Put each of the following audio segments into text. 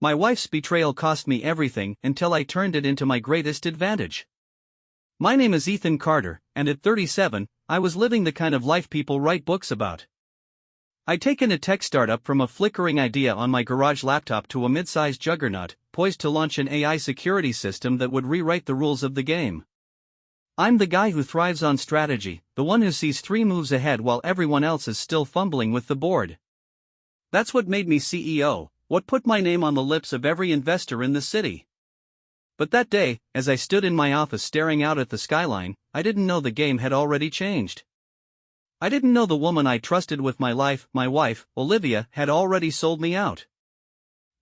My wife's betrayal cost me everything until I turned it into my greatest advantage. My name is Ethan Carter, and at 37, I was living the kind of life people write books about. I'd taken a tech startup from a flickering idea on my garage laptop to a mid-sized juggernaut, poised to launch an AI security system that would rewrite the rules of the game. I'm the guy who thrives on strategy, the one who sees 3 moves ahead while everyone else is still fumbling with the board. That's what made me CEO, what put my name on the lips of every investor in the city. But that day, as I stood in my office staring out at the skyline, I didn't know the game had already changed. I didn't know the woman I trusted with my life, my wife, Olivia, had already sold me out.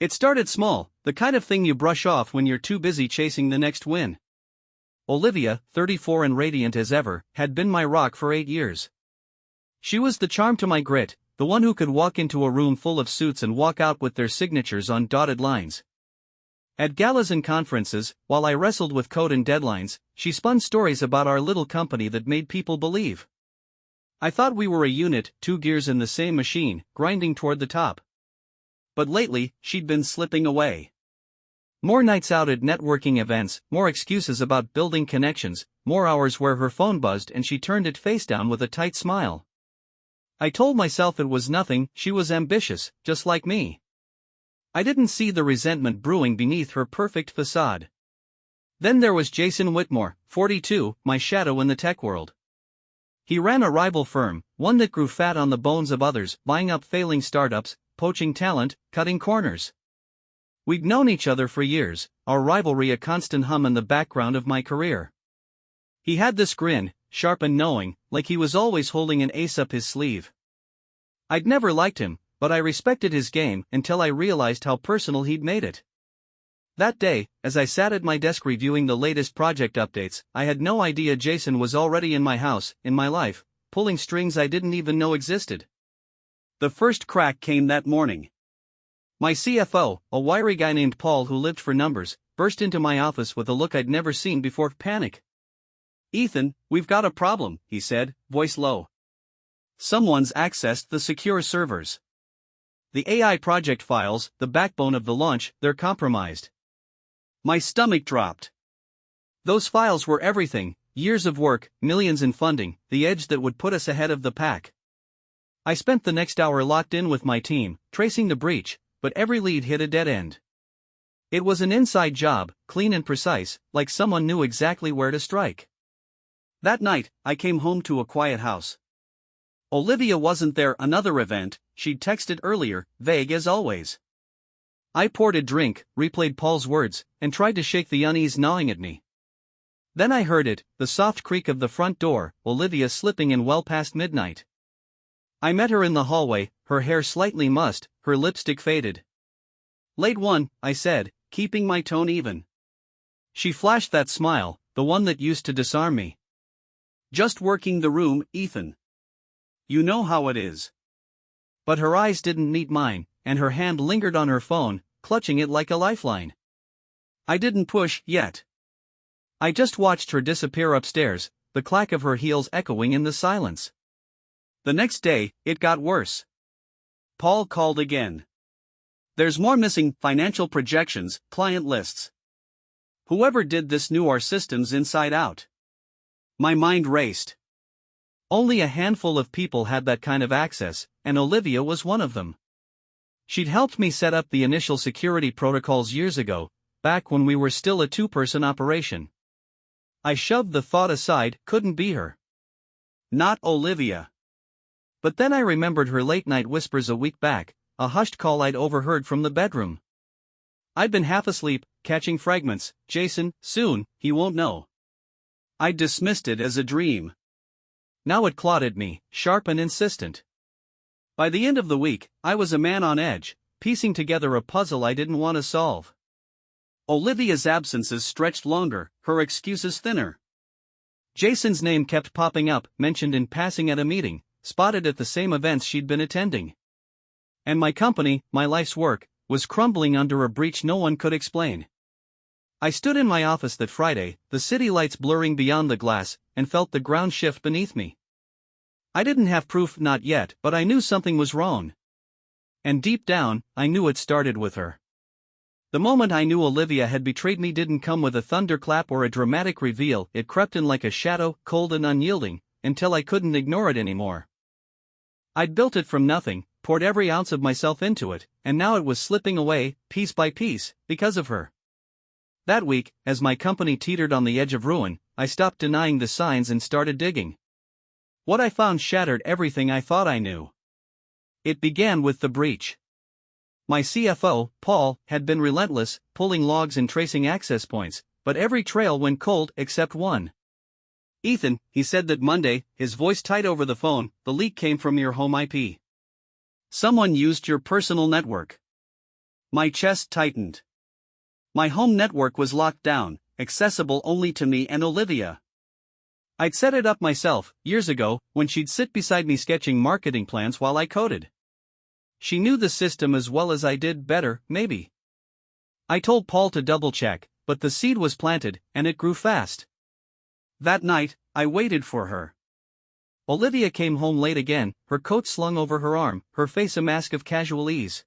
It started small, the kind of thing you brush off when you're too busy chasing the next win. Olivia, 34 and radiant as ever, had been my rock for 8 years. She was the charm to my grit, the one who could walk into a room full of suits and walk out with their signatures on dotted lines. At galas and conferences, while I wrestled with code and deadlines, she spun stories about our little company that made people believe. I thought we were a unit, 2 gears in the same machine, grinding toward the top. But lately, she'd been slipping away. More nights out at networking events, more excuses about building connections, more hours where her phone buzzed and she turned it face down with a tight smile. I told myself it was nothing, she was ambitious, just like me. I didn't see the resentment brewing beneath her perfect facade. Then there was Jason Whitmore, 42, my shadow in the tech world. He ran a rival firm, one that grew fat on the bones of others, buying up failing startups, poaching talent, cutting corners. We'd known each other for years, our rivalry a constant hum in the background of my career. He had this grin, sharp and knowing, like he was always holding an ace up his sleeve. I'd never liked him, but I respected his game until I realized how personal he'd made it. That day, as I sat at my desk reviewing the latest project updates, I had no idea Jason was already in my house, in my life, pulling strings I didn't even know existed. The first crack came that morning. My CFO, a wiry guy named Paul who lived for numbers, burst into my office with a look I'd never seen before: panic. "Ethan, we've got a problem," he said, voice low. "Someone's accessed the secure servers. The AI project files, the backbone of the launch, they're compromised." My stomach dropped. Those files were everything: years of work, millions in funding, the edge that would put us ahead of the pack. I spent the next hour locked in with my team, tracing the breach, but every lead hit a dead end. It was an inside job, clean and precise, like someone knew exactly where to strike. That night, I came home to a quiet house. Olivia wasn't there. Another event, she'd texted earlier, vague as always. I poured a drink, replayed Paul's words, and tried to shake the unease gnawing at me. Then I heard it, the soft creak of the front door, Olivia slipping in well past midnight. I met her in the hallway, her hair slightly mussed, her lipstick faded. "Late one," I said, keeping my tone even. She flashed that smile, the one that used to disarm me. "Just working the room, Ethan. You know how it is." But her eyes didn't meet mine, and her hand lingered on her phone, clutching it like a lifeline. I didn't push, yet. I just watched her disappear upstairs, the clack of her heels echoing in the silence. The next day, it got worse. Paul called again. "There's more missing: financial projections, client lists. Whoever did this knew our systems inside out." My mind raced. Only a handful of people had that kind of access, and Olivia was one of them. She'd helped me set up the initial security protocols years ago, back when we were still a 2-person operation. I shoved the thought aside, couldn't be her. Not Olivia. But then I remembered her late-night whispers a week back, a hushed call I'd overheard from the bedroom. I'd been half asleep, catching fragments. "Jason, soon, he won't know." I dismissed it as a dream. Now it clawed at me, sharp and insistent. By the end of the week, I was a man on edge, piecing together a puzzle I didn't want to solve. Olivia's absences stretched longer, her excuses thinner. Jason's name kept popping up, mentioned in passing at a meeting, spotted at the same events she'd been attending. And my company, my life's work, was crumbling under a breach no one could explain. I stood in my office that Friday, the city lights blurring beyond the glass, and felt the ground shift beneath me. I didn't have proof, not yet, but I knew something was wrong. And deep down, I knew it started with her. The moment I knew Olivia had betrayed me didn't come with a thunderclap or a dramatic reveal, it crept in like a shadow, cold and unyielding, until I couldn't ignore it anymore. I'd built it from nothing, poured every ounce of myself into it, and now it was slipping away, piece by piece, because of her. That week, as my company teetered on the edge of ruin, I stopped denying the signs and started digging. What I found shattered everything I thought I knew. It began with the breach. My CFO, Paul, had been relentless, pulling logs and tracing access points, but every trail went cold except one. "Ethan," he said that Monday, his voice tight over the phone, "the leak came from your home IP. Someone used your personal network." My chest tightened. My home network was locked down, accessible only to me and Olivia. I'd set it up myself, years ago, when she'd sit beside me sketching marketing plans while I coded. She knew the system as well as I did, better, maybe. I told Paul to double-check, but the seed was planted, and it grew fast. That night, I waited for her. Olivia came home late again, her coat slung over her arm, her face a mask of casual ease.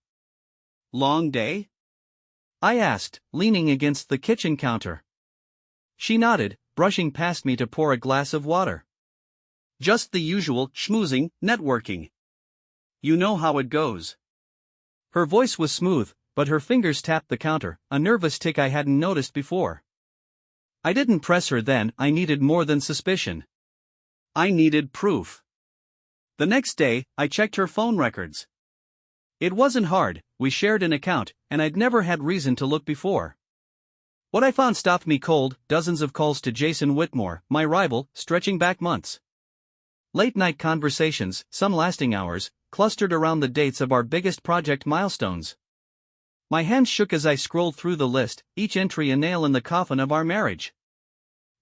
"Long day?" I asked, leaning against the kitchen counter. She nodded, brushing past me to pour a glass of water. "Just the usual, schmoozing, networking. You know how it goes." Her voice was smooth, but her fingers tapped the counter, a nervous tick I hadn't noticed before. I didn't press her then, I needed more than suspicion. I needed proof. The next day, I checked her phone records. It wasn't hard, we shared an account, and I'd never had reason to look before. What I found stopped me cold, dozens of calls to Jason Whitmore, my rival, stretching back months. Late-night conversations, some lasting hours, clustered around the dates of our biggest project milestones. My hands shook as I scrolled through the list, each entry a nail in the coffin of our marriage.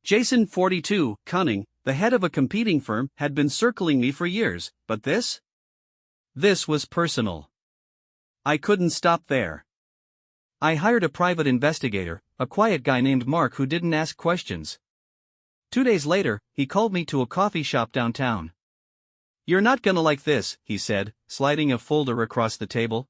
Jason, 42, cunning, the head of a competing firm, had been circling me for years, but this? This was personal. I couldn't stop there. I hired a private investigator, a quiet guy named Mark who didn't ask questions. 2 days later, he called me to a coffee shop downtown. "You're not gonna like this," he said, sliding a folder across the table.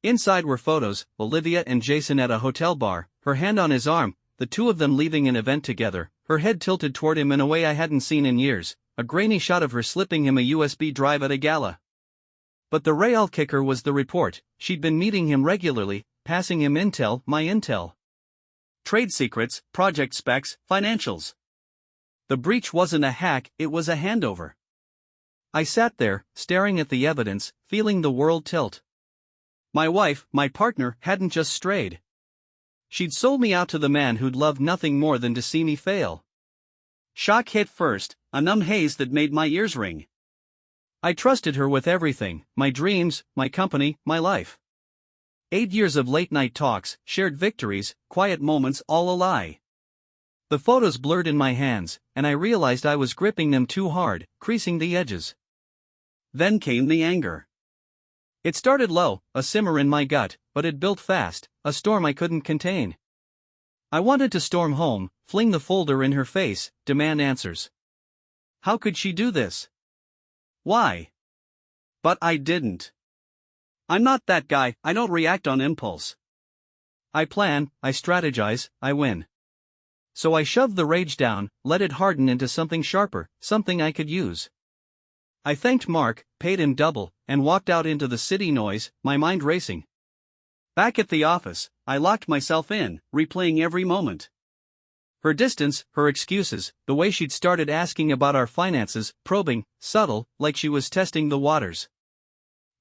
Inside were photos, Olivia and Jason at a hotel bar, her hand on his arm, the two of them leaving an event together, her head tilted toward him in a way I hadn't seen in years, a grainy shot of her slipping him a USB drive at a gala. But the real kicker was the report. She'd been meeting him regularly, passing him intel, my intel. Trade secrets, project specs, financials. The breach wasn't a hack, it was a handover. I sat there, staring at the evidence, feeling the world tilt. My wife, my partner, hadn't just strayed. She'd sold me out to the man who'd love nothing more than to see me fail. Shock hit first, a numb haze that made my ears ring. I trusted her with everything, my dreams, my company, my life. 8 years of late-night talks, shared victories, quiet moments, all a lie. The photos blurred in my hands, and I realized I was gripping them too hard, creasing the edges. Then came the anger. It started low, a simmer in my gut, but it built fast, a storm I couldn't contain. I wanted to storm home, fling the folder in her face, demand answers. How could she do this? Why? But I didn't. I'm not that guy, I don't react on impulse. I plan, I strategize, I win. So I shoved the rage down, let it harden into something sharper, something I could use. I thanked Mark, paid him double, and walked out into the city noise, my mind racing. Back at the office, I locked myself in, replaying every moment. Her distance, her excuses, the way she'd started asking about our finances, probing, subtle, like she was testing the waters.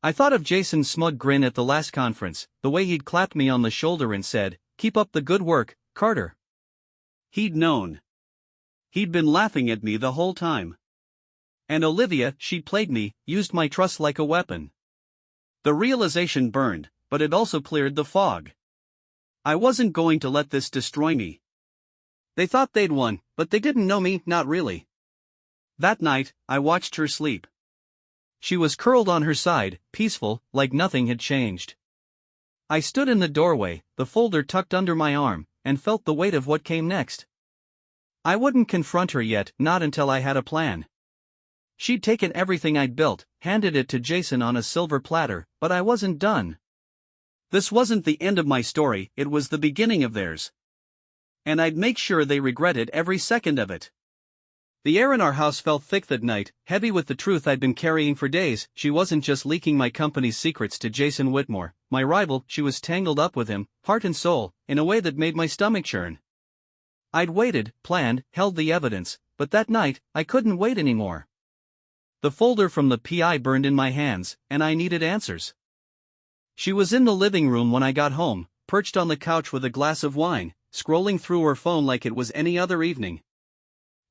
I thought of Jason's smug grin at the last conference, the way he'd clapped me on the shoulder and said, "Keep up the good work, Carter." He'd known. He'd been laughing at me the whole time. And Olivia, she'd played me, used my trust like a weapon. The realization burned, but it also cleared the fog. I wasn't going to let this destroy me. They thought they'd won, but they didn't know me, not really. That night, I watched her sleep. She was curled on her side, peaceful, like nothing had changed. I stood in the doorway, the folder tucked under my arm, and felt the weight of what came next. I wouldn't confront her yet, not until I had a plan. She'd taken everything I'd built, handed it to Jason on a silver platter, but I wasn't done. This wasn't the end of my story, it was the beginning of theirs. And I'd make sure they regretted every second of it. The air in our house felt thick that night, heavy with the truth I'd been carrying for days. She wasn't just leaking my company's secrets to Jason Whitmore, my rival, she was tangled up with him, heart and soul, in a way that made my stomach churn. I'd waited, planned, held the evidence, but that night, I couldn't wait anymore. The folder from the PI burned in my hands, and I needed answers. She was in the living room when I got home, perched on the couch with a glass of wine, scrolling through her phone like it was any other evening.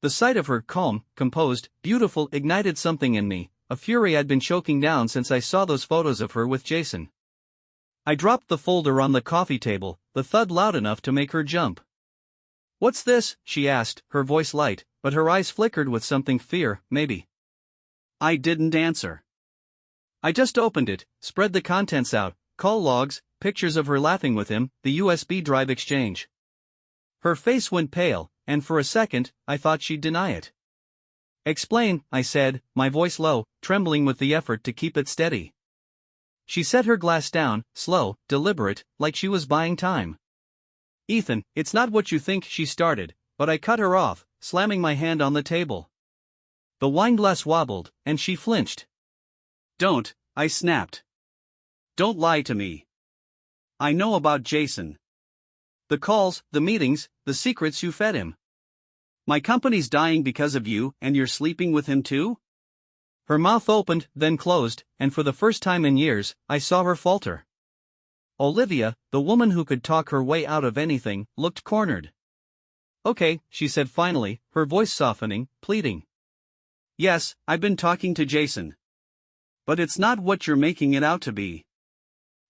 The sight of her, calm, composed, beautiful, ignited something in me, a fury I'd been choking down since I saw those photos of her with Jason. I dropped the folder on the coffee table, the thud loud enough to make her jump. "What's this?" she asked, her voice light, but her eyes flickered with something, fear, maybe. I didn't answer. I just opened it, spread the contents out, call logs, pictures of her laughing with him, the USB drive exchange. Her face went pale, and for a second, I thought she'd deny it. "Explain," I said, my voice low, trembling with the effort to keep it steady. She set her glass down, slow, deliberate, like she was buying time. "Ethan, it's not what you think," she started, but I cut her off, slamming my hand on the table. The wineglass wobbled, and she flinched. "Don't," I snapped. "Don't lie to me. I know about Jason. The calls, the meetings, the secrets you fed him. My company's dying because of you, and you're sleeping with him too?" Her mouth opened, then closed, and for the first time in years, I saw her falter. Olivia, the woman who could talk her way out of anything, looked cornered. "Okay," she said finally, her voice softening, pleading. "Yes, I've been talking to Jason. But it's not what you're making it out to be.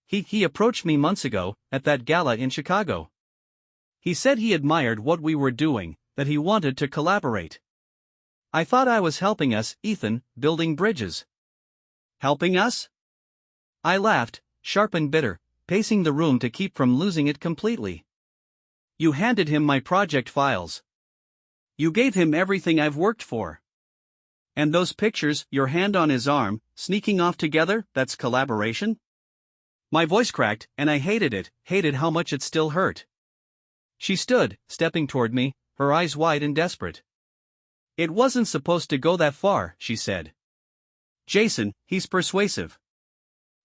He approached me months ago, at that gala in Chicago. He said he admired what we were doing, that he wanted to collaborate. I thought I was helping us, Ethan, building bridges." "Helping us?" I laughed, sharp and bitter, pacing the room to keep from losing it completely. "You handed him my project files. You gave him everything I've worked for. And those pictures, your hand on his arm, sneaking off together, that's collaboration?" My voice cracked, and I hated it, hated how much it still hurt. She stood, stepping toward me, her eyes wide and desperate. "It wasn't supposed to go that far," she said. "Jason, he's persuasive.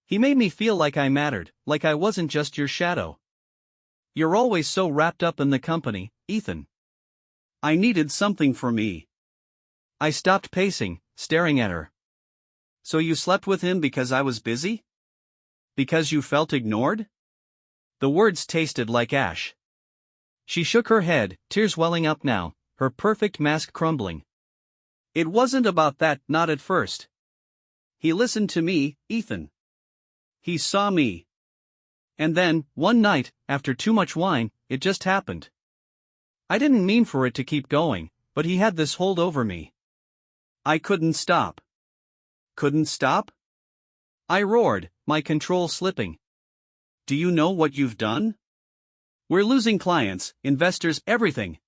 He made me feel like I mattered, like I wasn't just your shadow. You're always so wrapped up in the company, Ethan. I needed something for me." I stopped pacing, staring at her. "So you slept with him because I was busy? Because you felt ignored?" The words tasted like ash. She shook her head, tears welling up now, her perfect mask crumbling. "It wasn't about that, not at first. He listened to me, Ethan. He saw me. And then, one night, after too much wine, it just happened. I didn't mean for it to keep going, but he had this hold over me. I couldn't stop." "Couldn't stop?" I roared, my control slipping. "Do you know what you've done? We're losing clients, investors, everything.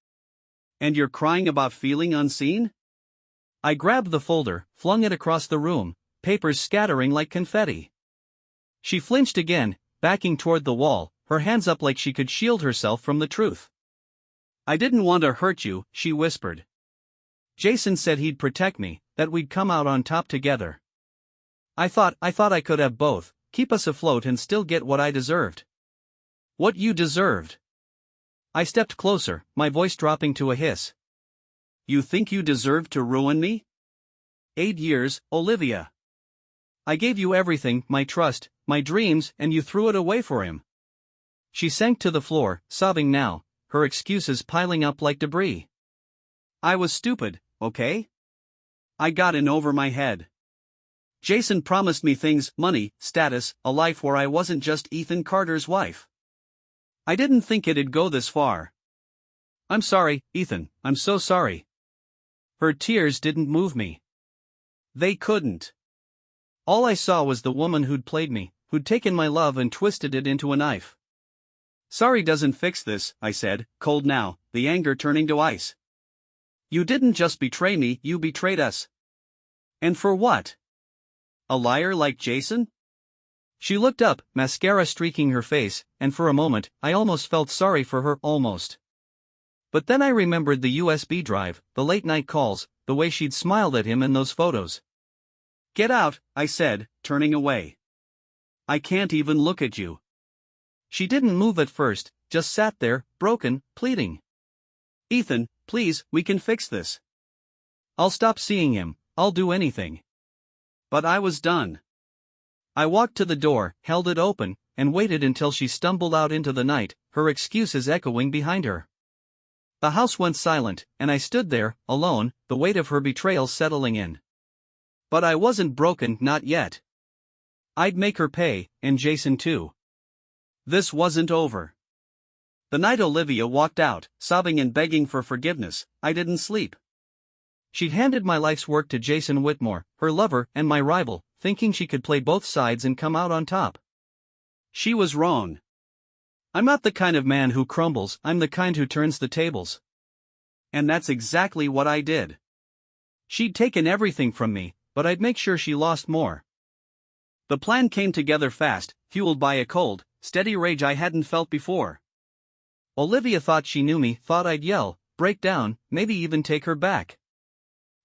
And you're crying about feeling unseen?" I grabbed the folder, flung it across the room, papers scattering like confetti. She flinched again, backing toward the wall, her hands up like she could shield herself from the truth. "I didn't want to hurt you," she whispered. "Jason said he'd protect me, that we'd come out on top together. I thought I could have both, keep us afloat and still get what I deserved." "What you deserved?" I stepped closer, my voice dropping to a hiss. "You think you deserve to ruin me? 8 years, Olivia. I gave you everything, my trust, my dreams, and you threw it away for him." She sank to the floor, sobbing now, her excuses piling up like debris. "I was stupid, okay? I got in over my head. Jason promised me things, money, status, a life where I wasn't just Ethan Carter's wife. I didn't think it'd go this far. I'm sorry, Ethan, I'm so sorry." Her tears didn't move me. They couldn't. All I saw was the woman who'd played me, who'd taken my love and twisted it into a knife. "Sorry doesn't fix this," I said, cold now, the anger turning to ice. "You didn't just betray me, you betrayed us. And for what? A liar like Jason? She looked up, mascara streaking her face, and for a moment, I almost felt sorry for her, almost. But then I remembered the USB drive, the late-night calls, the way she'd smiled at him in those photos. "Get out," I said, turning away. "I can't even look at you." She didn't move at first, just sat there, broken, pleading. "Ethan, please, we can fix this. I'll stop seeing him, I'll do anything." But I was done. I walked to the door, held it open, and waited until she stumbled out into the night, her excuses echoing behind her. The house went silent, and I stood there, alone, the weight of her betrayal settling in. But I wasn't broken, not yet. I'd make her pay, and Jason too. This wasn't over. The night Olivia walked out, sobbing and begging for forgiveness, I didn't sleep. She'd handed my life's work to Jason Whitmore, her lover and my rival, thinking she could play both sides and come out on top. She was wrong. I'm not the kind of man who crumbles, I'm the kind who turns the tables. And that's exactly what I did. She'd taken everything from me, but I'd make sure she lost more. The plan came together fast, fueled by a cold, steady rage I hadn't felt before. Olivia thought she knew me, thought I'd yell, break down, maybe even take her back.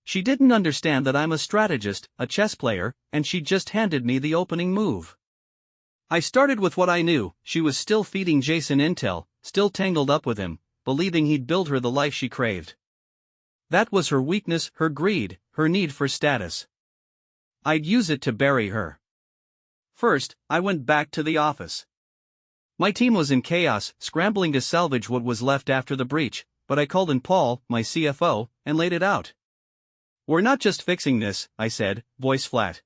She didn't understand that I'm a strategist, a chess player, and she'd just handed me the opening move. I started with what I knew. She was still feeding Jason intel, still tangled up with him, believing he'd build her the life she craved. That was her weakness, her greed, her need for status. I'd use it to bury her. First, I went back to the office. My team was in chaos, scrambling to salvage what was left after the breach, but I called in Paul, my CFO, and laid it out. "We're not just fixing this," I said, voice flat.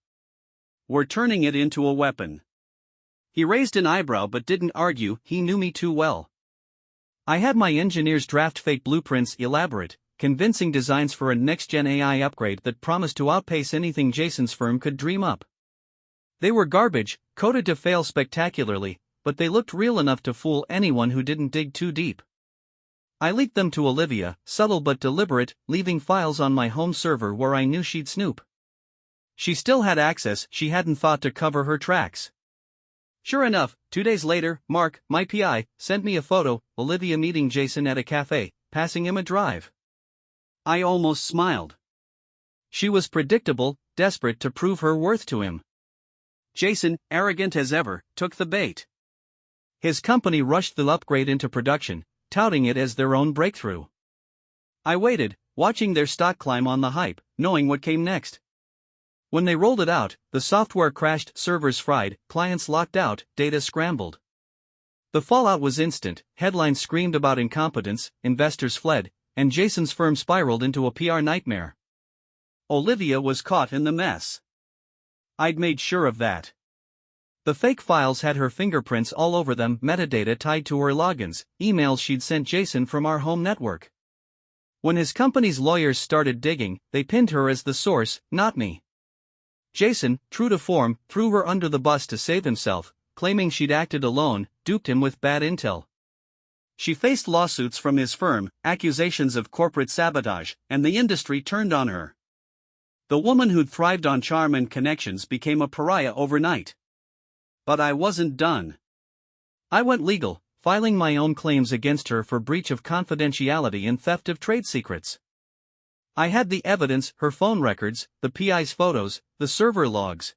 "We're turning it into a weapon." He raised an eyebrow but didn't argue, he knew me too well. I had my engineers draft fake blueprints, elaborate, convincing designs for a next-gen AI upgrade that promised to outpace anything Jason's firm could dream up. They were garbage, coded to fail spectacularly, but they looked real enough to fool anyone who didn't dig too deep. I leaked them to Olivia, subtle but deliberate, leaving files on my home server where I knew she'd snoop. She still had access, she hadn't thought to cover her tracks. Sure enough, 2 days later, Mark, my PI, sent me a photo, Olivia meeting Jason at a cafe, passing him a drive. I almost smiled. She was predictable, desperate to prove her worth to him. Jason, arrogant as ever, took the bait. His company rushed the upgrade into production, touting it as their own breakthrough. I waited, watching their stock climb on the hype, knowing what came next. When they rolled it out, the software crashed, servers fried, clients locked out, data scrambled. The fallout was instant, headlines screamed about incompetence, investors fled, and Jason's firm spiraled into a PR nightmare. Olivia was caught in the mess. I'd made sure of that. The fake files had her fingerprints all over them, metadata tied to her logins, emails she'd sent Jason from our home network. When his company's lawyers started digging, they pinned her as the source, not me. Jason, true to form, threw her under the bus to save himself, claiming she'd acted alone, duped him with bad intel. She faced lawsuits from his firm, accusations of corporate sabotage, and the industry turned on her. The woman who'd thrived on charm and connections became a pariah overnight. But I wasn't done. I went legal, filing my own claims against her for breach of confidentiality and theft of trade secrets. I had the evidence, her phone records, the PI's photos, the server logs.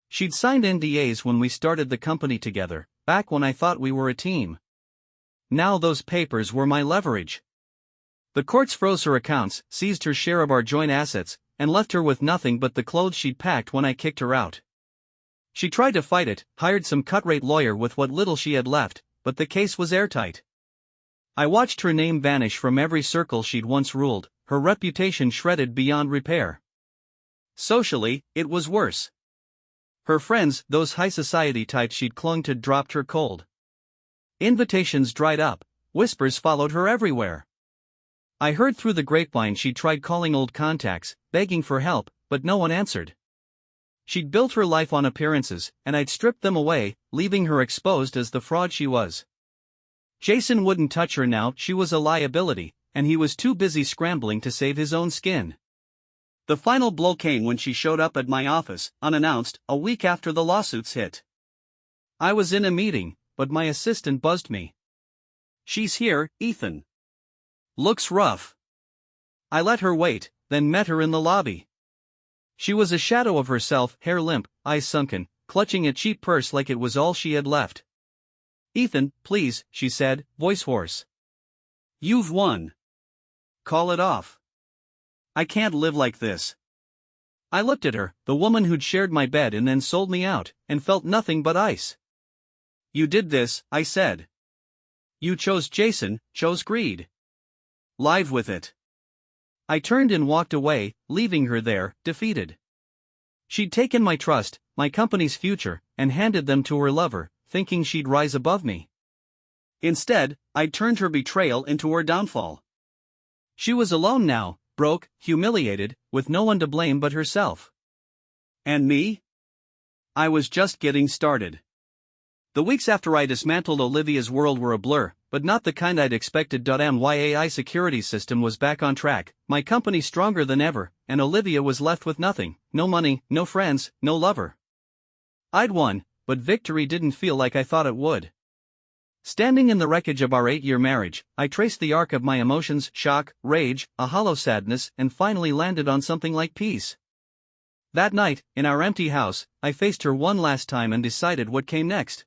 She'd signed NDAs when we started the company together, back when I thought we were a team. Now those papers were my leverage. The courts froze her accounts, seized her share of our joint assets, and left her with nothing but the clothes she'd packed when I kicked her out. She tried to fight it, hired some cut-rate lawyer with what little she had left, but the case was airtight. I watched her name vanish from every circle she'd once ruled, her reputation shredded beyond repair. Socially, it was worse. Her friends, those high society types she'd clung to, dropped her cold. Invitations dried up, whispers followed her everywhere. I heard through the grapevine she'd tried calling old contacts, begging for help, but no one answered. She'd built her life on appearances, and I'd stripped them away, leaving her exposed as the fraud she was. Jason wouldn't touch her now, she was a liability, and he was too busy scrambling to save his own skin. The final blow came when she showed up at my office, unannounced, a week after the lawsuits hit. I was in a meeting, but my assistant buzzed me. "She's here, Ethan. Looks rough." I let her wait, then met her in the lobby. She was a shadow of herself, hair limp, eyes sunken, clutching a cheap purse like it was all she had left. "Ethan, please," she said, voice hoarse. "You've won. Call it off. I can't live like this." I looked at her, the woman who'd shared my bed and then sold me out, and felt nothing but ice. "You did this," I said. "You chose Jason, chose greed. Live with it." I turned and walked away, leaving her there, defeated. She'd taken my trust, my company's future, and handed them to her lover, thinking she'd rise above me. Instead, I'd turned her betrayal into her downfall. She was alone now, broke, humiliated, with no one to blame but herself. And me? I was just getting started. The weeks after I dismantled Olivia's world were a blur, but not the kind I'd expected. My AI security system was back on track, my company stronger than ever, and Olivia was left with nothing, no money, no friends, no lover. I'd won, but victory didn't feel like I thought it would. Standing in the wreckage of our 8-year marriage, I traced the arc of my emotions: shock, rage, a hollow sadness, and finally landed on something like peace. That night, in our empty house, I faced her one last time and decided what came next.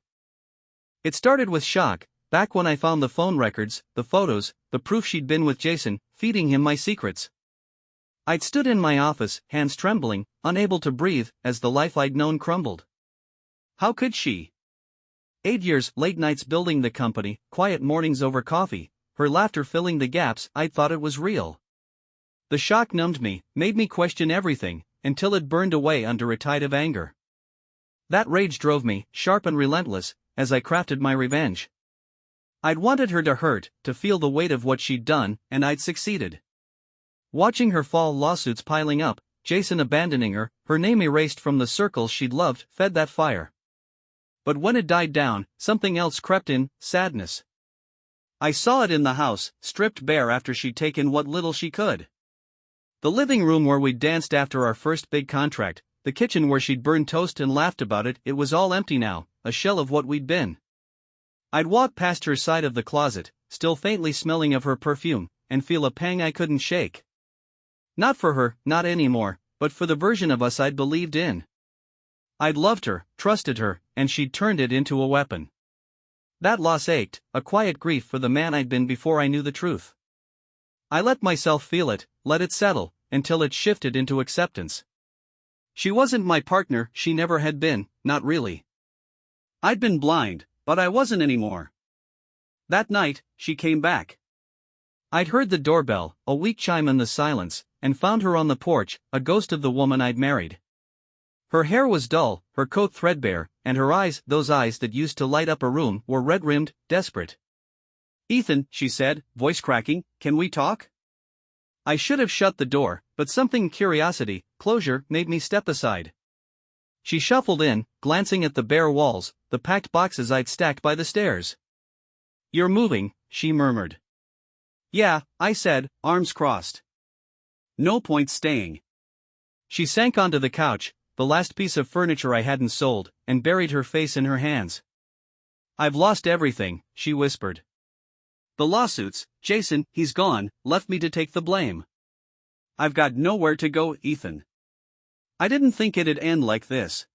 It started with shock, back when I found the phone records, the photos, the proof she'd been with Jason, feeding him my secrets. I'd stood in my office, hands trembling, unable to breathe, as the life I'd known crumbled. How could she? 8 years, late nights building the company, quiet mornings over coffee, her laughter filling the gaps. I'd thought it was real. The shock numbed me, made me question everything, until it burned away under a tide of anger. That rage drove me, sharp and relentless, as I crafted my revenge. I'd wanted her to hurt, to feel the weight of what she'd done, and I'd succeeded. Watching her fall, lawsuits piling up, Jason abandoning her, her name erased from the circles she'd loved, fed that fire. But when it died down, something else crept in: sadness. I saw it in the house, stripped bare after she'd taken what little she could. The living room where we'd danced after our first big contract, the kitchen where she'd burned toast and laughed about it, it was all empty now, a shell of what we'd been. I'd walk past her side of the closet, still faintly smelling of her perfume, and feel a pang I couldn't shake. Not for her, not anymore, but for the version of us I'd believed in. I'd loved her, trusted her, and she'd turned it into a weapon. That loss ached, a quiet grief for the man I'd been before I knew the truth. I let myself feel it, let it settle, until it shifted into acceptance. She wasn't my partner, she never had been, not really. I'd been blind, but I wasn't anymore. That night, she came back. I'd heard the doorbell, a weak chime in the silence, and found her on the porch, a ghost of the woman I'd married. Her hair was dull, her coat threadbare, and her eyes, those eyes that used to light up a room, were red-rimmed, desperate. "Ethan," she said, voice cracking, "can we talk?" I should have shut the door, but something, curiosity, closure, made me step aside. She shuffled in, glancing at the bare walls, the packed boxes I'd stacked by the stairs. "You're moving," she murmured. "Yeah," I said, arms crossed. "No point staying." She sank onto the couch, the last piece of furniture I hadn't sold, and buried her face in her hands. "I've lost everything," she whispered. "The lawsuits, Jason, he's gone, left me to take the blame. I've got nowhere to go, Ethan. I didn't think it'd end like this."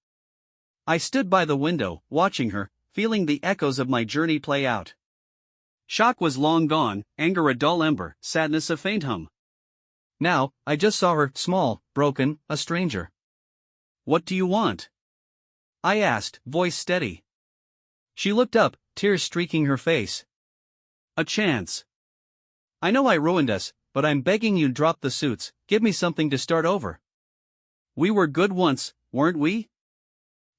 I stood by the window, watching her, feeling the echoes of my journey play out. Shock was long gone, anger a dull ember, sadness a faint hum. Now, I just saw her, small, broken, a stranger. "What do you want?" I asked, voice steady. She looked up, tears streaking her face. "A chance. I know I ruined us, but I'm begging you, drop the suits, give me something to start over. We were good once, weren't we?"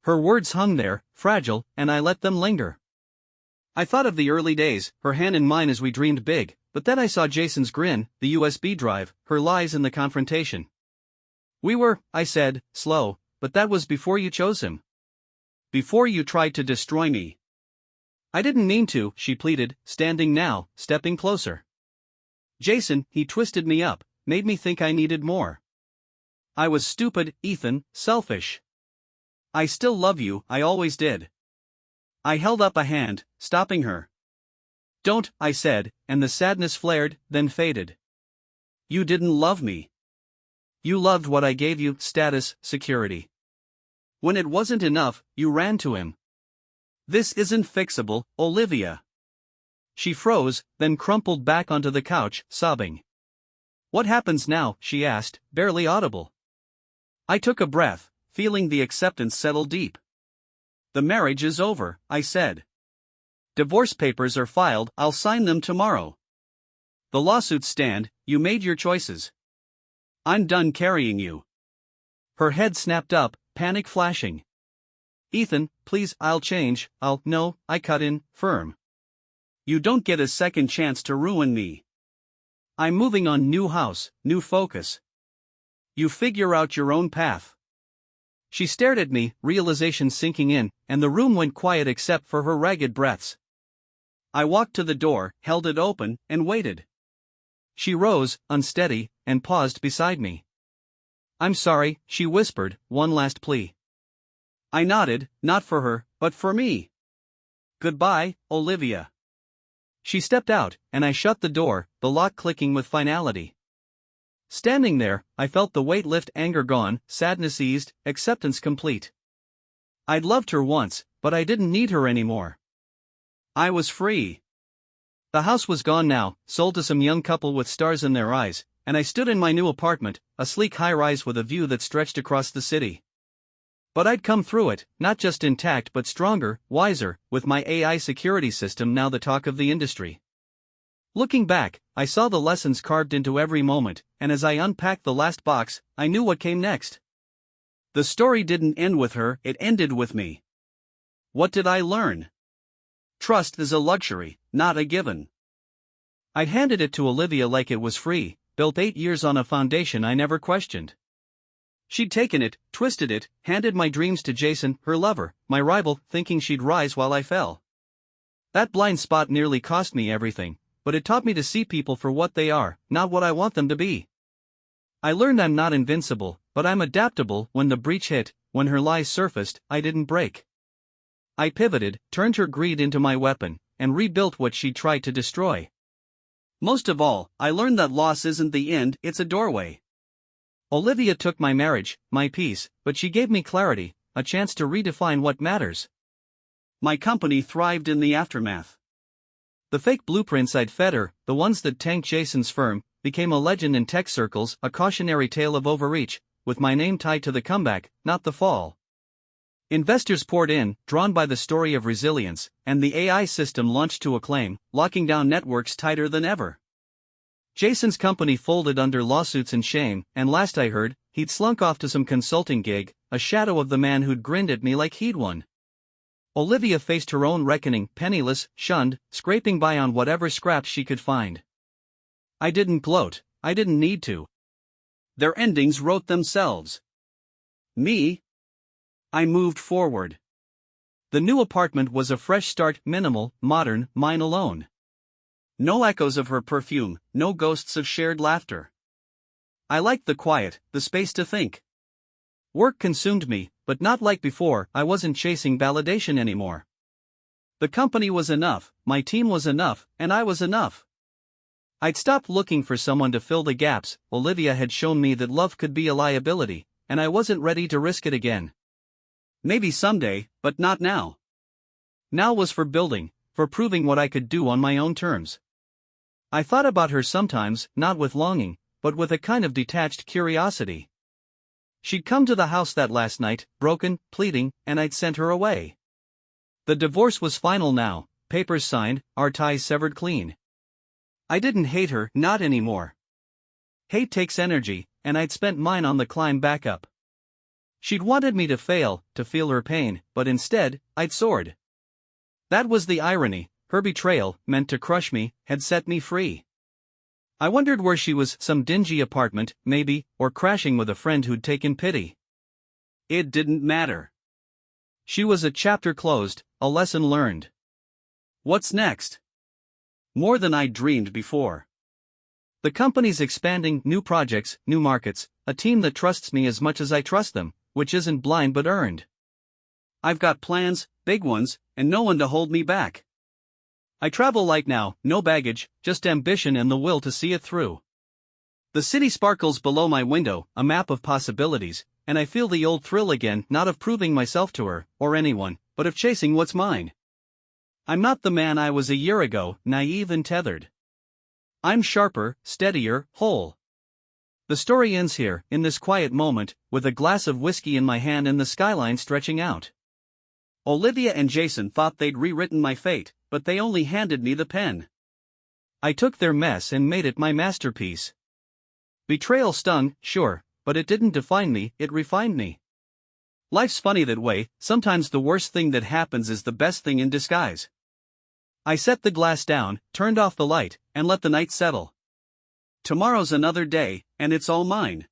Her words hung there, fragile, and I let them linger. I thought of the early days, her hand in mine as we dreamed big, but then I saw Jason's grin, the USB drive, her lies in the confrontation. "We were," I said, slow, "but that was before you chose him. Before you tried to destroy me." "I didn't mean to," she pleaded, standing now, stepping closer. "Jason, he twisted me up, made me think I needed more. I was stupid, Ethan, selfish. I still love you, I always did. I held up a hand, stopping her. "Don't," I said, and the sadness flared, then faded. "You didn't love me. You loved what I gave you, status, security. When it wasn't enough, you ran to him. This isn't fixable, Olivia." She froze, then crumpled back onto the couch, sobbing. "What happens now?" she asked, barely audible. I took a breath, feeling the acceptance settle deep. "The marriage is over," I said. "Divorce papers are filed, I'll sign them tomorrow. The lawsuits stand, you made your choices. I'm done carrying you." Her head snapped up, panic flashing. "Ethan, please, I'll change, no," I cut in, firm. "You don't get a second chance to ruin me. I'm moving on, new house, new focus. You figure out your own path." She stared at me, realization sinking in, and the room went quiet except for her ragged breaths. I walked to the door, held it open, and waited. She rose, unsteady, and paused beside me. "I'm sorry," she whispered, one last plea. I nodded, not for her, but for me. "Goodbye, Olivia." She stepped out, and I shut the door, the lock clicking with finality. Standing there, I felt the weight lift, anger gone, sadness eased, acceptance complete. I'd loved her once, but I didn't need her anymore. I was free. The house was gone now, sold to some young couple with stars in their eyes, and I stood in my new apartment, a sleek high-rise with a view that stretched across the city. But I'd come through it, not just intact but stronger, wiser, with my AI security system now the talk of the industry. Looking back, I saw the lessons carved into every moment, and as I unpacked the last box, I knew what came next. The story didn't end with her, it ended with me. What did I learn? Trust is a luxury, not a given. I'd handed it to Olivia like it was free, built 8 years on a foundation I never questioned. She'd taken it, twisted it, handed my dreams to Jason, her lover, my rival, thinking she'd rise while I fell. That blind spot nearly cost me everything, but it taught me to see people for what they are, not what I want them to be. I learned I'm not invincible, but I'm adaptable. When the breach hit, when her lies surfaced, I didn't break. I pivoted, turned her greed into my weapon, and rebuilt what she'd tried to destroy. Most of all, I learned that loss isn't the end, it's a doorway. Olivia took my marriage, my peace, but she gave me clarity, a chance to redefine what matters. My company thrived in the aftermath. The fake blueprints I'd fed her, the ones that tanked Jason's firm, became a legend in tech circles, a cautionary tale of overreach, with my name tied to the comeback, not the fall. Investors poured in, drawn by the story of resilience, and the AI system launched to acclaim, locking down networks tighter than ever. Jason's company folded under lawsuits and shame, and last I heard, he'd slunk off to some consulting gig, a shadow of the man who'd grinned at me like he'd won. Olivia faced her own reckoning, penniless, shunned, scraping by on whatever scraps she could find. I didn't gloat, I didn't need to. Their endings wrote themselves. Me? I moved forward. The new apartment was a fresh start, minimal, modern, mine alone. No echoes of her perfume, no ghosts of shared laughter. I liked the quiet, the space to think. Work consumed me, but not like before. I wasn't chasing validation anymore. The company was enough, my team was enough, and I was enough. I'd stopped looking for someone to fill the gaps. Olivia had shown me that love could be a liability, and I wasn't ready to risk it again. Maybe someday, but not now. Now was for building, for proving what I could do on my own terms. I thought about her sometimes, not with longing, but with a kind of detached curiosity. She'd come to the house that last night, broken, pleading, and I'd sent her away. The divorce was final now, papers signed, our ties severed clean. I didn't hate her, not anymore. Hate takes energy, and I'd spent mine on the climb back up. She'd wanted me to fail, to feel her pain, but instead, I'd soared. That was the irony. Her betrayal, meant to crush me, had set me free. I wondered where she was, some dingy apartment, maybe, or crashing with a friend who'd taken pity. It didn't matter. She was a chapter closed, a lesson learned. What's next? More than I'd dreamed before. The company's expanding, new projects, new markets, a team that trusts me as much as I trust them, which isn't blind but earned. I've got plans, big ones, and no one to hold me back. I travel light now, no baggage, just ambition and the will to see it through. The city sparkles below my window, a map of possibilities, and I feel the old thrill again, not of proving myself to her, or anyone, but of chasing what's mine. I'm not the man I was a year ago, naive and tethered. I'm sharper, steadier, whole. The story ends here, in this quiet moment, with a glass of whiskey in my hand and the skyline stretching out. Olivia and Jason thought they'd rewritten my fate, but they only handed me the pen. I took their mess and made it my masterpiece. Betrayal stung, sure, but it didn't define me, it refined me. Life's funny that way, sometimes the worst thing that happens is the best thing in disguise. I set the glass down, turned off the light, and let the night settle. Tomorrow's another day, and it's all mine.